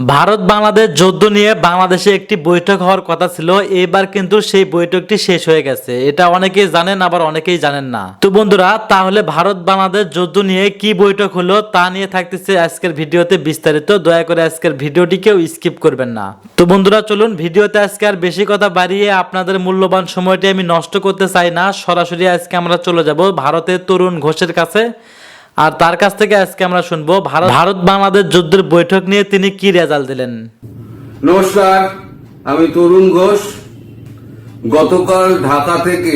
ভারত বাংলাদেশ যুদ্ধ নিয়ে বাংলাদেশে একটি বৈঠক হওয়ার কথা ছিল। এবার কিন্তু সেই বৈঠকটি শেষ হয়ে গেছে। এটা অনেকেই জানেন, আবার অনেকেই জানেন না। তো বন্ধুরা, তাহলে ভারত বাংলাদেশ যুদ্ধ নিয়ে কি বৈঠক হলো তা নিয়ে থাকতেছে আজকের ভিডিওতে বিস্তারিত। দয়া করে আজকের ভিডিওটি কেউ স্কিপ করবেন না। তো বন্ধুরা, চলুন ভিডিওতে আজকে আর বেশি কথা বাড়িয়ে আপনাদের মূল্যবান সময়টি আমি নষ্ট করতে চাই না। সরাসরি আজকে আমরা চলে যাব ভারতের তরুণ ঘোষের কাছে, আর তার কাছ থেকে আজকে আমরা শুনবো ভারত বাংলাদেশ যুদ্ধের বৈঠক নিয়ে তিনি কি রেজাল্ট দিলেন। নমস্কার, আমি তরুণ ঘোষ। গতকাল ঢাকা থেকে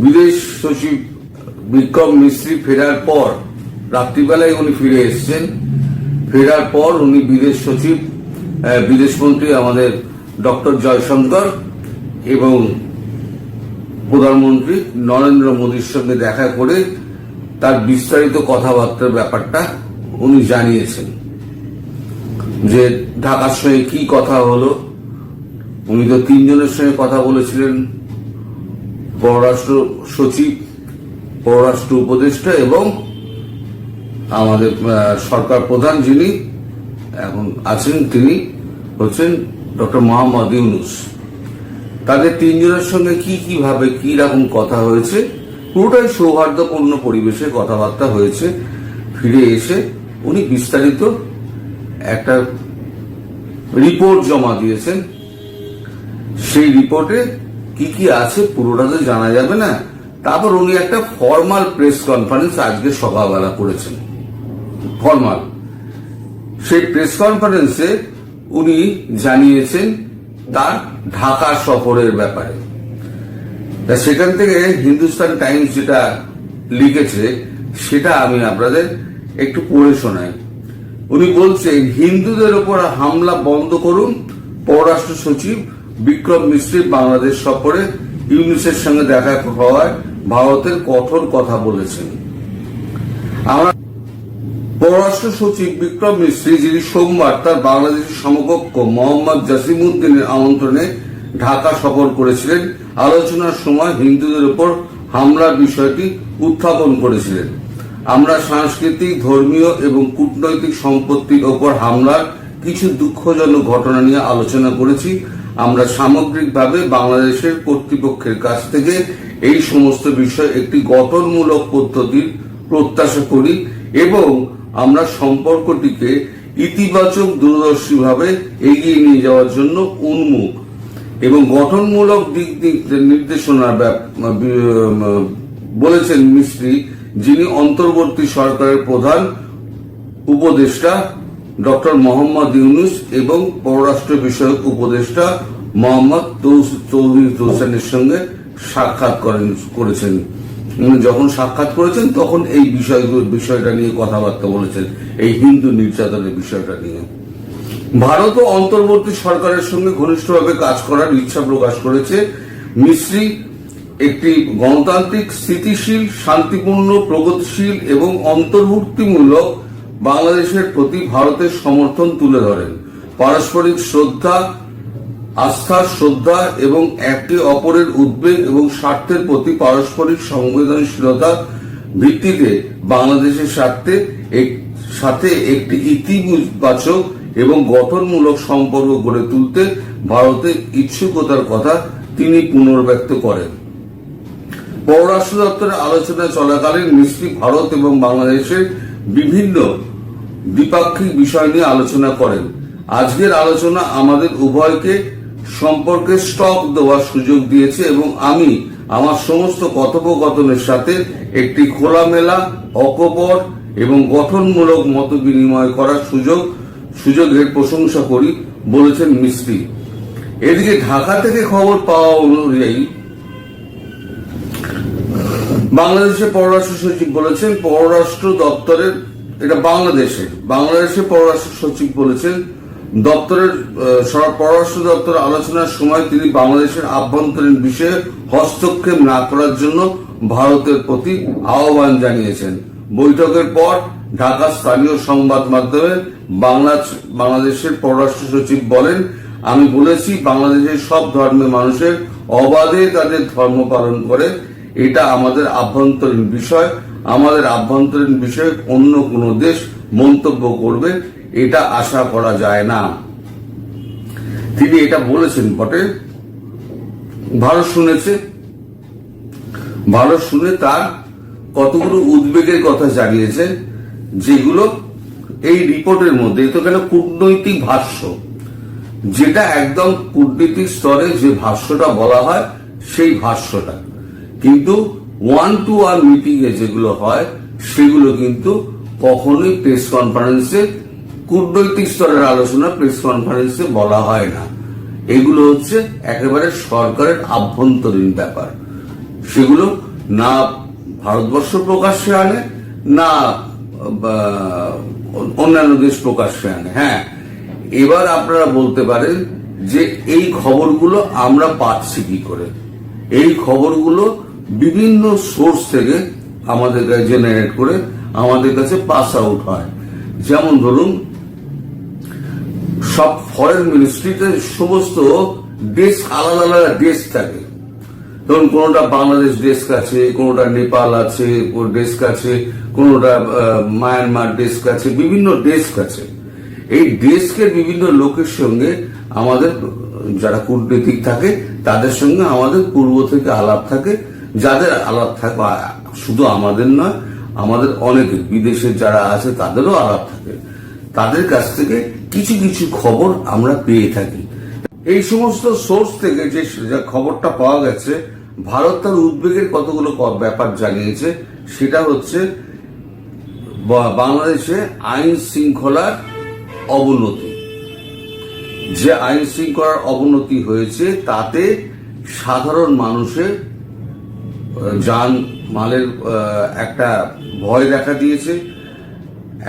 বিদেশ সচিব বিক্রম মিস্ত্রি ফেরার পর, রাত্রিবেলায় উনি ফিরে এসেছেন। ফেরার পর উনি বিদেশ সচিব, বিদেশমন্ত্রী আমাদের ডক্টর জয়শঙ্কর এবং প্রধানমন্ত্রী নরেন্দ্র মোদীর সঙ্গে দেখা করে তার বিস্তারিত কথাবার্তার ব্যাপারটা উনি জানিয়েছেন, যে ঢাকার সঙ্গে কি কথা হলো। উনি তো তিনজনের সঙ্গে কথা বলেছিলেন, পররাষ্ট্র সচিব, পররাষ্ট্র উপদেষ্টা এবং আমাদের সরকার প্রধান যিনি এখন আছেন, তিনি হচ্ছেন ডক্টর মোহাম্মদ ইউনূস। তাদের তিনজনের সঙ্গে কিভাবে কি রকম কথা হয়েছে, পুরোটাই সৌহার্দ্যপূর্ণ পরিবেশে কথাবার্তা হয়েছে। ফিরে এসে উনি বিস্তারিত একটা রিপোর্ট জমা দিয়েছেন। সেই রিপোর্টে কি আছে পুরোটা তো জানা যাবে না। তারপর উনি একটা ফর্মাল প্রেস কনফারেন্স আজকে সকালবেলা করেছেন। ফর্মাল সেই প্রেস কনফারেন্সে উনি জানিয়েছেন তার ঢাকা সফরের ব্যাপারে। সেখান থেকে হিন্দুস্তান টাইমস যেটা লিখেছে সেটা আমি আপনাদের একটু পড়ে শোনাই। উনি বলছেন, হিন্দুদের ওপর হামলা বন্ধ করুন। পররাষ্ট্র সচিব বিক্রম মিস্ত্রি বাংলাদেশ সফরে ইউনূসের সঙ্গে দেখা হওয়ায় ভারতের কঠোর কথা বলেছেন। আমরা পররাষ্ট্র সচিব বিক্রম মিস্ত্রি, যিনি সোমবার তার বাংলাদেশের সমকক্ষ মোহাম্মদ জাসিমউদ্দিনের আমন্ত্রণে ঢাকা সফর করেছিলেন, আলোচনার সময় হিন্দুদের উপর হামলার বিষয়টি উত্থাপন করেছিলেন। আমরা সাংস্কৃতিক, ধর্মীয় এবং কূটনৈতিক সম্পত্তির ওপর হামলার কিছু দুঃখজনক ঘটনা নিয়ে আলোচনা করেছি। আমরা সামগ্রিকভাবে বাংলাদেশের কর্তৃপক্ষের কাছ থেকে এই সমস্ত বিষয় একটি গঠনমূলক পদ্ধতির প্রত্যাশা করি এবং আমরা সম্পর্কটিকে ইতিবাচক দূরদর্শীভাবে এগিয়ে নিয়ে যাওয়ার জন্য উন্মুখ এবং গঠনমূলক দিক নির্দেশনা বলেছেন মিস্ত্রি, যিনি অন্তর্বর্তী সরকারের প্রধান উপদেষ্টা ডক্টর মোহাম্মদ ইউনূস এবং পররাষ্ট্র বিষয়ক উপদেষ্টা মোহাম্মদ তৌহিদ হোসেনের সঙ্গে সাক্ষাৎ করেছেন। যখন সাক্ষাৎ করেছেন তখন এই বিষয়টা নিয়ে কথাবার্তা বলেছেন, এই হিন্দু নির্যাতনের বিষয়টা নিয়ে। ভারতও অন্তর্বর্তী সরকারের সঙ্গে ঘনিষ্ঠভাবে কাজ করার ইচ্ছা প্রকাশ করেছে। মিস্ত্রি একটি গণতান্ত্রিক, স্থিতিশীল, শান্তিপূর্ণ, প্রগতিশীল এবং অন্তর্ভুক্তিমূলক বাংলাদেশের প্রতি ভারতের সমর্থন তুলে ধরেন। পারস্পরিক শ্রদ্ধা এবং একে অপরের উদ্বেগ এবং স্বার্থের প্রতি পারস্পরিক সংবেদনশীলতা ভিত্তিতে বাংলাদেশের সাথে একটি ইতিবাচক এবং গঠনমূলক সম্পর্ক গড়ে তুলতে ভারতের ইচ্ছুকতার কথা তিনি পুনর্ব্যক্ত করেন। পররাষ্ট্র দপ্তরের আলোচনা চলাকালীন মিস্ত্রি ভারত এবং বাংলাদেশের বিভিন্ন দ্বিপাক্ষিক বিষয় নিয়ে আলোচনা করেন। আজকের আলোচনা আমাদের উভয়কে সম্পর্কে স্টক দেওয়ার সুযোগ দিয়েছে এবং আমি আমার সমস্ত কথোপকথনের সাথে একটি খোলামেলা, অকপট এবং গঠনমূলক মত বিনিময় করার সুযোগের প্রশংসা করি, বলেছেন মিস্ত্রি। এদিকে ঢাকা থেকে খবর পাওয়া অনুযায়ী বাংলাদেশের পররাষ্ট্র সচিব বলেছেন, পররাষ্ট্র দপ্তরের, এটা বাংলাদেশের পররাষ্ট্র সচিব বলেছেন, পররাষ্ট্র দপ্তর আলোচনার সময় তিনি বাংলাদেশের আভ্যন্তরীণ বিষয়ে হস্তক্ষেপ না করার জন্য ভারতের প্রতি আহ্বান জানিয়েছেন। বৈঠকের পর ঢাকা স্থানীয় সংবাদ মাধ্যমে বাংলাদেশের পররাষ্ট্র সচিব বলেন, আমি বলেছি বাংলাদেশের সব ধর্মের মানুষের অবাধে তাদের ধর্ম পালন করে। এটা আমাদের আভ্যন্তরীণ বিষয়। আমাদের আভ্যন্তরীণ বিষয়ে অন্য কোনো দেশ মন্তব্য করবে এটা আশা করা যায় না। তিনি এটা বলেছেন বটে, ভারত শুনেছে, ভারত শুনে তার কতগুলো উদ্বেগের কথা জানিয়েছেন, যেগুলো এই রিপোর্টের মধ্যে, তো কেন কূটনৈতিক ভাষ্য, যেটা একদম কূটনৈতিক স্তরে যে ভাষ্যটা বলা হয় সেই ভাষ্যটা, কিন্তু 1-to-1 মিটিং এ যেগুলো হয় সেগুলো কিন্তু কখনোই প্রেস কনফারেন্সে, কূটনৈতিক স্তরের আলোচনা প্রেস কনফারেন্সে বলা হয় না। এগুলো হচ্ছে একেবারে সরকারের আভ্যন্তরীণ ব্যাপার, সেগুলো না ভারতবর্ষ প্রকাশ্যে আনে, না অন্যান্য দেশ প্রকাশ্যে আনে। হ্যাঁ, এবার আপনারা বলতে পারেন যে এই খবরগুলো আমরা পাচ্ছি কি করে? এই খবরগুলো বিভিন্ন সোর্স থেকে আমাদের কাছে জেনারেট করে আমাদের কাছে পাস আউট হয়। যেমন ধরুন, সব ফরেন মিনিস্ট্রিতে সমস্ত ডেস্ক, আলাদা আলাদা ডেস্ক থাকে। ধরুন, কোনোটা বাংলাদেশ ডেস্ক আছে, কোনোটা নেপাল আছে ডেস্ক আছে, কোনোটা মায়ানমার ডেস্ক আছে, বিভিন্ন ডেস্ক আছে। এই ডেস্কের বিভিন্ন লোকের সঙ্গে আমাদের যারা কূটনীতিক থাকে তাদের সঙ্গে আমাদের পূর্ব থেকে আলাপ থাকে, যাদের আলাপ থাকে শুধু আমাদের নয়, আমাদের অনেকে বিদেশের যারা আছে তাদেরও আলাপ থাকে। তাদের কাছ থেকে কিছু কিছু খবর আমরা পেয়ে থাকি। এই সমস্ত সোর্স থেকে যে খবরটা পাওয়া গেছে, ভারত তার উদ্বেগের কতগুলো ব্যাপার জানিয়েছে। সেটা হচ্ছে বাংলাদেশে আইন শৃঙ্খলার অবনতি। যে আইন শৃঙ্খলার অবনতি হয়েছে তাতে সাধারণ মানুষের যান মালের একটা ভয় দেখা দিয়েছে,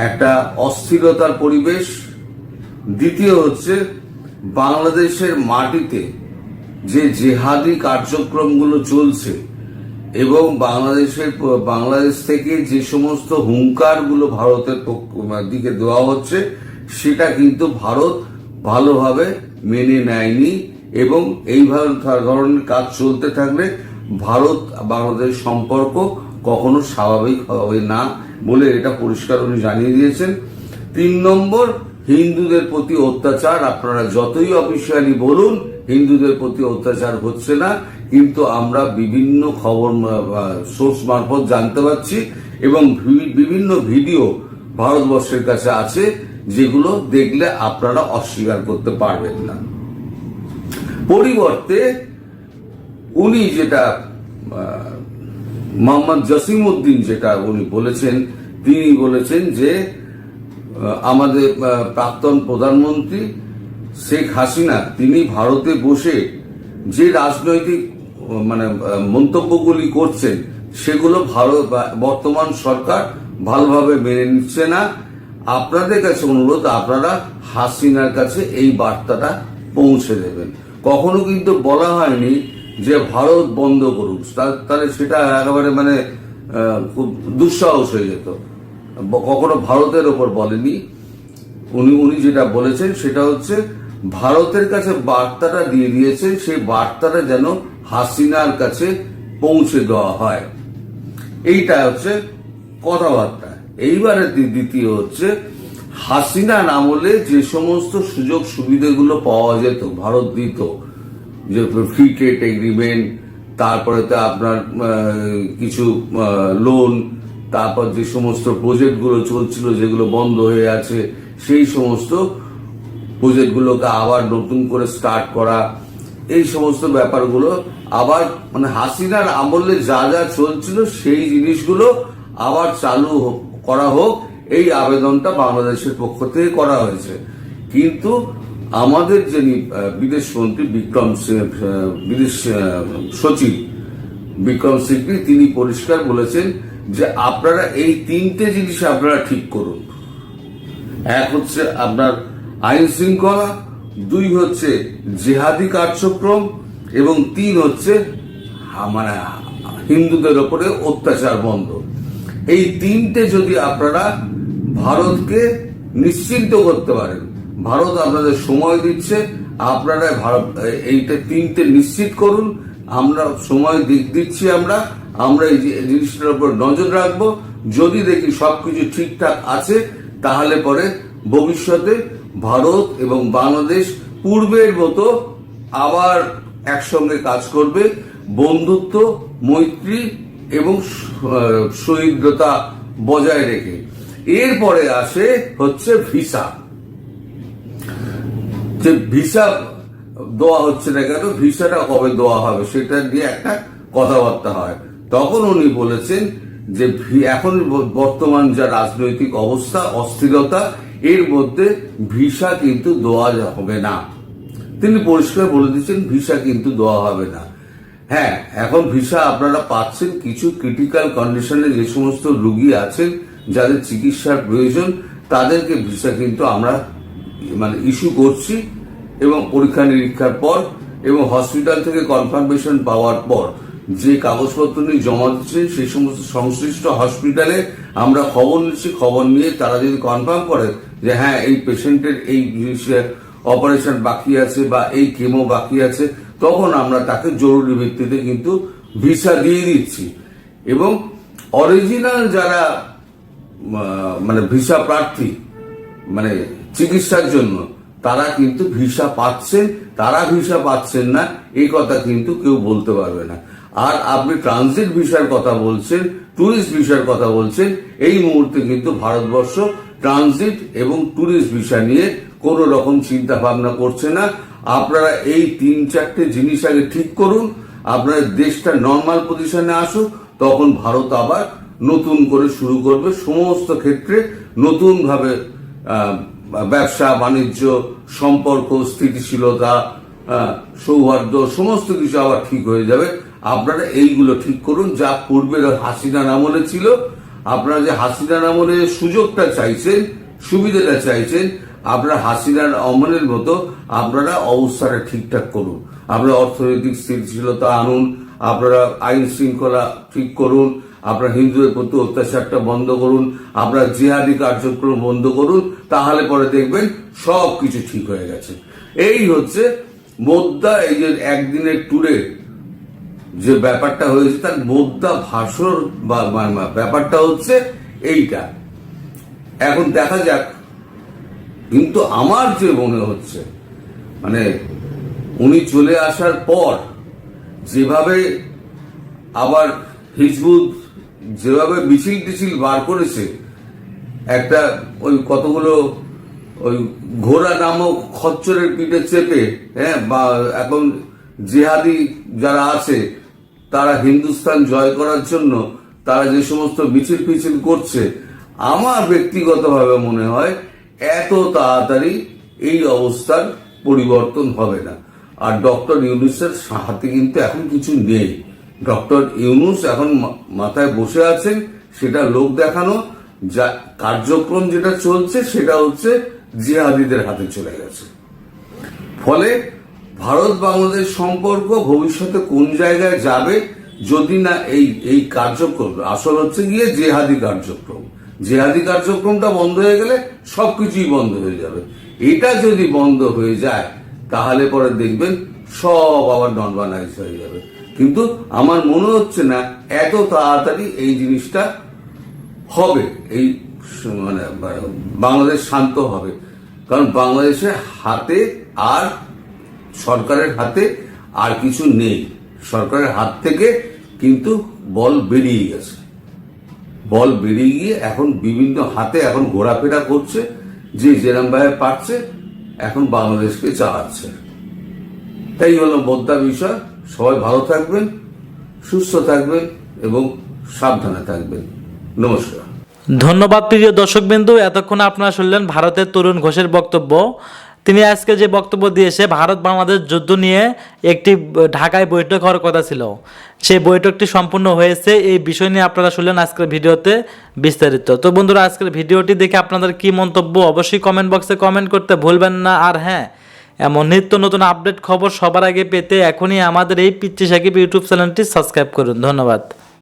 একটা অস্থিরতার পরিবেশ। দ্বিতীয় হচ্ছে, বাংলাদেশের মাটিতে যে জেহাদি কার্যক্রমগুলো চলছে এবং বাংলাদেশ থেকে যে সমস্ত হুঙ্কারগুলো ভারতের দিকে দেওয়া হচ্ছে, সেটা কিন্তু ভারত ভালোভাবে মেনে নেয়নি। এবং এইভাবে ধরনের কাজ চলতে থাকলে ভারত বাংলাদেশ সম্পর্ক কখনো স্বাভাবিক হবে না বলে এটা পরিষ্কার উনি জানিয়ে দিয়েছেন। 3 নম্বর, হিন্দুদের প্রতি অত্যাচার। আপনারা যতই অফিসিয়ালি বলুন, হিন্দুদের প্রতি অত্যাচার হচ্ছে না, কিন্তু আমরা বিভিন্ন খবর সোর্স মারফত জানতে পারছি এবং বিভিন্ন ভিডিও ভারতবর্ষের কাছে আছে, যেগুলো দেখলে আপনারা অস্বীকার করতে পারবেন না। পরিবর্তে উনি যেটা মোহাম্মদ জসিমউদ্দিন যেটা উনি বলেছেন, তিনি বলেছেন যে আমাদের প্রাক্তন প্রধানমন্ত্রী শেখ হাসিনা তিনি ভারতে বসে যে রাজনৈতিক মন্তব্যগুলি করছেন, সেগুলো বর্তমান সরকার ভালোভাবে মেনে নিচ্ছে না। আপনাদের কাছে অনুরোধ, আপনারা হাসিনার কাছে এই বার্তাটা পৌঁছে দেবেন। কখনো কিন্তু বলা হয়নি যে ভারত বন্ধ করুক, তাহলে সেটা একেবারে খুব দুঃসাহস হয়ে যেত। কখনো ভারতের ওপর বলেনি। উনি যেটা বলেছেন সেটা হচ্ছে ভারতের কাছে বার্তাটা দিয়ে দিয়েছেন, সেই বার্তাটা যেন হাসিনার কাছে পৌঁছে দেওয়া হয়। এইটা হচ্ছে কথাবার্তা। এইবারে দ্বিতীয় হচ্ছে, হাসিনার আমলে যে সমস্ত সুযোগ সুবিধাগুলো পাওয়া যেত, ভারত দিত, যে ফ্রি ট্রেড এগ্রিমেন্ট, তারপরে তো আপনার কিছু লোন, তারপর যে সমস্ত প্রজেক্টগুলো চলছিল যেগুলো বন্ধ হয়ে আছে, সেই সমস্ত প্রজেক্টগুলোকে আবার নতুন করে স্টার্ট করা, এই সমস্ত ব্যাপারগুলো আবার হাসিনার আমলে যা যা চলছিল সেই জিনিসগুলো আবার চালু করা হোক, এই আবেদনটা বাংলাদেশের পক্ষ থেকে করা হয়েছে। কিন্তু আমাদের যিনি বিদেশমন্ত্রী বিদেশ সচিব বিক্রম সিংঘি, তিনি পরিষ্কার বলেছেন যে আপনারা এই 3টে জিনিস আপনারা ঠিক করুন। 1 হচ্ছে আপনার আইন শৃঙ্খলা, 2 হচ্ছে জেহাদি কার্যক্রম, এবং 3 হচ্ছে হিন্দুদের উপরে অত্যাচার বন্ধ। এই 3টে যদি আপনারা ভারতকে নিশ্চিন্ত করতে পারেন, ভারত আপনাদের সময় দিচ্ছে, আপনারা এইটা 3টে নিশ্চিত করুন। আমরা সময় দিচ্ছি, আমরা এই জিনিসটার উপর নজর রাখবো। যদি দেখি সবকিছু ঠিকঠাক আছে, তাহলে পরে ভবিষ্যতে ভারত এবং বাংলাদেশ পূর্বের মতো আবার একসঙ্গে কাজ করবে, বন্ধুত্ব, মৈত্রী এবং সহৃদয়তা বজায় রেখে। এরপরে আসে হচ্ছে ভিসা। যে ভিসা দেওয়া হচ্ছে না কেন, ভিসাটা কবে দেওয়া হবে সেটা নিয়ে একটা কথাবার্তা হয়। তখন উনি বলেছেন যে এখন বর্তমান যা রাজনৈতিক অবস্থা, অস্থিরতা, এর মধ্যে ভিসা কিন্তু দেওয়া হবে না। তিনি পরিষ্কার বলে দিচ্ছেন ভিসা কিন্তু দেওয়া হবে না। হ্যাঁ, এখন ভিসা আপনারা পাচ্ছেন কিছু ক্রিটিক্যাল কন্ডিশনে যে সমস্ত রোগী আছেন, যাদের চিকিৎসার প্রয়োজন, তাদেরকে ভিসা কিন্তু আমরা ইস্যু করছি, এবং পরীক্ষা নিরীক্ষার পর এবং হসপিটাল থেকে কনফার্মেশন পাওয়ার পর যে কাগজপত্র নিয়ে জমা দিচ্ছেন সেই সমস্ত সংশ্লিষ্ট হসপিটালে আমরা খবর নিচ্ছি। খবর নিয়ে তারা যদি কনফার্ম করে যে হ্যাঁ এই পেশেন্টের এই অপারেশন বাকি আছে বা এই কেমো বাকি আছে, তখন আমরা তাকে জরুরি ভিত্তিতে কিন্তু ভিসা দিয়ে দিচ্ছি। এবং অরিজিনাল যারা ভিসা প্রার্থী চিকিৎসার জন্য, তারা কিন্তু ভিসা পাচ্ছেন, তারা ভিসা পাচ্ছেন না এই কথা কিন্তু কেউ বলতে পারবে না। আর আপনি ট্রানজিট ভিসার কথা বলছেন, ট্যুরিস্ট ভিসার কথা বলছেন, এই মুহূর্তে কিন্তু ভারতবর্ষ ট্রানজিট এবং ট্যুরিস্ট ভিসা নিয়ে কোন রকম চিন্তা ভাবনা করছে না। আপনারা এই 3-4টে জিনিস আগে ঠিক করুন, আপনার দেশটা নর্মাল পজিশনে আসুক, তখন ভারত আবার নতুন করে শুরু করবে। সমস্ত ক্ষেত্রে নতুন ভাবে ব্যবসা বাণিজ্য, সম্পর্ক, স্থিতিশীলতা, সৌহার্দ্য, সমস্ত কিছু আবার ঠিক হয়ে যাবে। আপনারা এইগুলো ঠিক করুন, যা পূর্বের হাসিনার আমলে ছিল। আপনারা যে হাসিনার আমলে সুযোগটা চাইছেন, সুবিধাটা চাইছেন, আপনারা হাসিনার আমলের মতো আপনারা অবস্থাটা ঠিকঠাক করুন। আপনারা অর্থনৈতিক স্থিতিশীলতা আনুন, আপনারা আইন শৃঙ্খলা ঠিক করুন, আপনারা হিন্দুদের প্রতি অত্যাচারটা বন্ধ করুন, আপনারা জিহাদি কার্যক্রম বন্ধ করুন, তাহলে পরে দেখবেন সব কিছু ঠিক হয়ে গেছে। এই হচ্ছে মোদ্দা, এই যে একদিনের ট্যুরে যে ব্যাপারটা হয়েছে তার মোদ্দা ভাষণ বা ব্যাপারটা হচ্ছে এইটা। এখন দেখা যাক, কিন্তু আমার যে মনে হচ্ছে উনি চলে আসার পর যেভাবে আবার হিজবুত যেভাবে মিছিল টিছিল বার করেছে, একটা ওই কতগুলো ওই ঘোড়া নামক খচ্চরের পিঠে চেপে, হ্যাঁ, বা এখন জিহাদি যারা আছে তারা হিন্দুস্তান জয় করার জন্য তারা যে সমস্ত মিছিল ফিছিল করছে, আমার ব্যক্তিগতভাবে মনে হয় এত তাড়াতাড়ি এই অবস্থার পরিবর্তন হবে না। আর ডক্টর ইউনূসের হাতে কিন্তু এখন কিছু নেই। ডক্টর ইউনূস এখন মাথায় বসে আছেন, সেটা লোক দেখানো যা কার্যক্রম যেটা চলছে সেটা হচ্ছে জিহাদিদের হাতে চলে গেছে। ফলে ভারত বাংলাদেশ সম্পর্ক ভবিষ্যতে কোন জায়গায় যাবে যদি না এই কার্যক্রম, আসল হচ্ছে গিয়ে জেহাদি কার্যক্রম, জেহাদি কার্যক্রমটা বন্ধ হয়ে গেলে সবকিছুই বন্ধ হয়ে যাবে। এটা যদি বন্ধ হয়ে যায় তাহলে পরে দেখবেন সব আবার নর্মালাইজ হয়ে যাবে। কিন্তু আমার মনে হচ্ছে না এত তাড়াতাড়ি এই জিনিসটা হবে, এই বাংলাদেশ শান্ত হবে। কারণ বাংলাদেশের হাতে আর সরকারের হাতে আর কিছু নেই। সরকারের হাত থেকে কিন্তু বল বেরিয়ে গেছে, বল বেরিয়ে গিয়ে এখন বিভিন্ন হাতে এখন ঘোরাফেরা করছে, যে যেরম ভাবে পারছে এখন বাংলাদেশকে চালাচ্ছে। তাই হলো মোদ্দা বিষয়। সবাই ভালো থাকবেন, সুস্থ থাকবেন এবং সাবধানে থাকবেন। নমস্কার। ধন্যবাদ প্রিয় দর্শকবিন্দু, এতক্ষণ আপনারা শুনলেন ভারতের তরুণ ঘোষের বক্তব্য। তিনি আজকে যে বক্তব্য দিয়েছে, ভারত বাংলাদেশ যুদ্ধ নিয়ে একটি ঢাকায় বৈঠক হওয়ার কথা ছিল, সেই বৈঠকটি সম্পূর্ণ হয়েছে। এই বিষয় নিয়ে আপনারা শুনলেন আজকের ভিডিওতে বিস্তারিত। তো বন্ধুরা, আজকের ভিডিওটি দেখে আপনাদের কি মন্তব্য অবশ্যই কমেন্ট বক্সে কমেন্ট করতে ভুলবেন না। আর হ্যাঁ, এমন নিত্য নতুন আপডেট খবর সবার আগে পেতে এখনই আমাদের এই পিচ্চি সাকিব ইউটিউব চ্যানেলটি সাবস্ক্রাইব করুন। ধন্যবাদ।